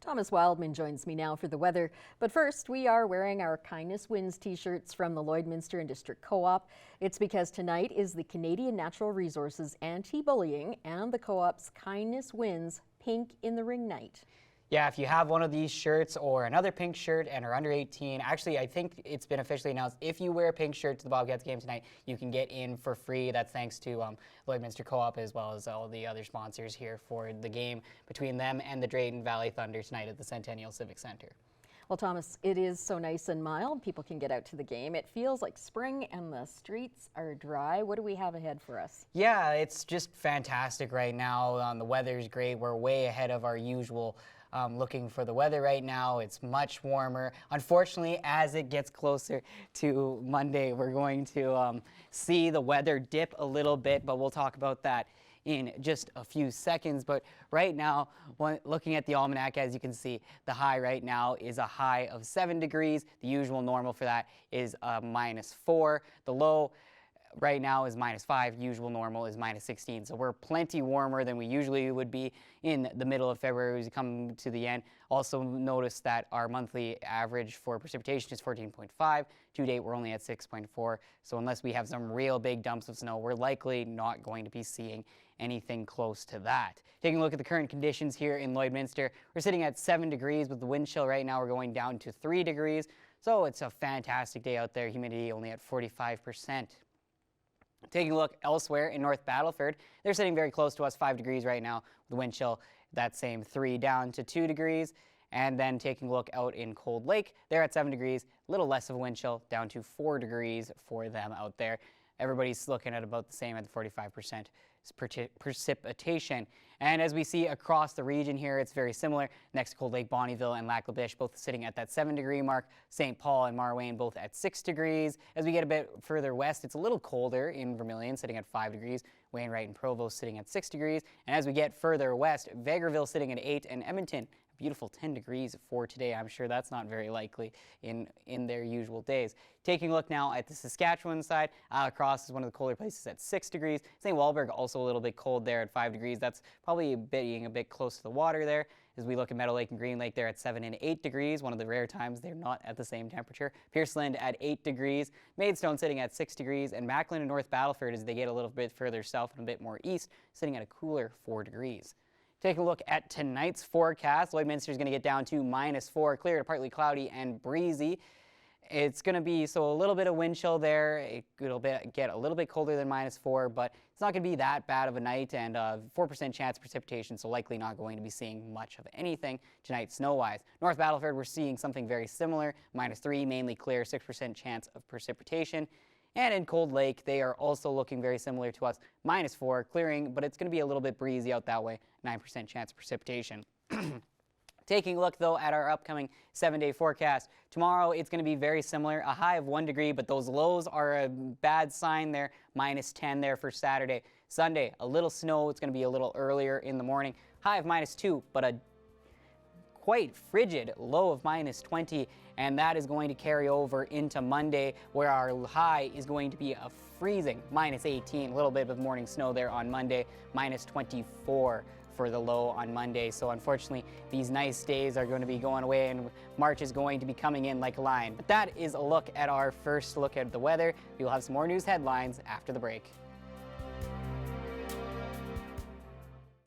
Thomas Wildman joins me now for the weather. But first, we are wearing our Kindness Wins t-shirts from the Lloydminster and District Co-op. It's because tonight is the Canadian Natural Resources Anti-Bullying and the Co-op's Kindness Wins Pink in the Ring night. Yeah, if you have one of these shirts or another pink shirt and are under 18, actually, I think it's been officially announced, if you wear a pink shirt to the Bobcats game tonight, you can get in for free. That's thanks to Lloydminster Co-op as well as all the other sponsors here for the game between them and the Drayton Valley Thunder tonight at the Centennial Civic Center. Well, Thomas, it is so nice and mild. People can get out to the game. It feels like spring and the streets are dry. What do we have ahead for us? Yeah, it's just fantastic right now. The weather's great. We're way ahead of our usual looking for the weather right now. It's much warmer. Unfortunately, as it gets closer to Monday, we're going to see the weather dip a little bit, but we'll talk about that in just a few seconds. But right now, looking at the almanac, as you can see, the high right now is a high of 7 degrees. The usual normal for that is -4. The low right now is -5, usual normal is -16. So we're plenty warmer than we usually would be in the middle of February as we come to the end. Also notice that our monthly average for precipitation is 14.5. To date, we're only at 6.4. So unless we have some real big dumps of snow, we're likely not going to be seeing anything close to that. Taking a look at the current conditions here in Lloydminster, we're sitting at 7 degrees with the wind chill right now. We're going down to 3 degrees. So it's a fantastic day out there. Humidity only at 45%. Taking a look elsewhere in North Battleford, they're sitting very close to us, 5 degrees right now. The wind chill, that same 3 down to 2 degrees. And then taking a look out in Cold Lake, they're at 7 degrees, a little less of a wind chill, down to 4 degrees for them out there. Everybody's looking at about the same at the 45% precipitation. And as we see across the region here, it's very similar. Next to Cold Lake, Bonnyville and Lac La Biche both sitting at that 7 degree mark. St. Paul and Marwayne both at 6 degrees. As we get a bit further west, it's a little colder in Vermilion, sitting at 5 degrees. Wainwright and Provo sitting at 6 degrees. And as we get further west, Vegreville sitting at 8 and Edmonton, beautiful 10 degrees for today. I'm sure that's not very likely in their usual days. Taking a look now at the Saskatchewan side, Cross is one of the colder places at 6 degrees. St. Walburg also a little bit cold there at 5 degrees. That's probably being a bit close to the water there. As we look at Meadow Lake and Green Lake, they're at 7 and 8 degrees, one of the rare times they're not at the same temperature. Pierceland at 8 degrees, Maidstone sitting at 6 degrees, and Macklin and North Battleford, as they get a little bit further south and a bit more east, sitting at a cooler 4 degrees. Taking a look at tonight's forecast, Lloydminster is going to get down to -4, clear to partly cloudy and breezy. It's going to be a little bit of wind chill there. It'll get a little bit colder than -4, but it's not going to be that bad of a night, and 4% chance of precipitation, so likely not going to be seeing much of anything tonight snow-wise. North Battleford, we're seeing something very similar, -3, mainly clear, 6% chance of precipitation. And in Cold Lake, they are also looking very similar to us, -4, clearing, but it's going to be a little bit breezy out that way, 9% chance of precipitation. Taking a look, though, at our upcoming 7-day forecast, tomorrow it's going to be very similar, a high of 1 degree, but those lows are a bad sign there, -10 there for Saturday. Sunday, a little snow, it's going to be a little earlier in the morning, high of -2, but a quite frigid low of -20, and that is going to carry over into Monday, where our high is going to be a freezing -18, a little bit of morning snow there on Monday, -24 for the low on Monday. So unfortunately, these nice days are going to be going away, and March is going to be coming in like a lion. But that is a look at our first look at the weather. We will have some more news headlines after the break.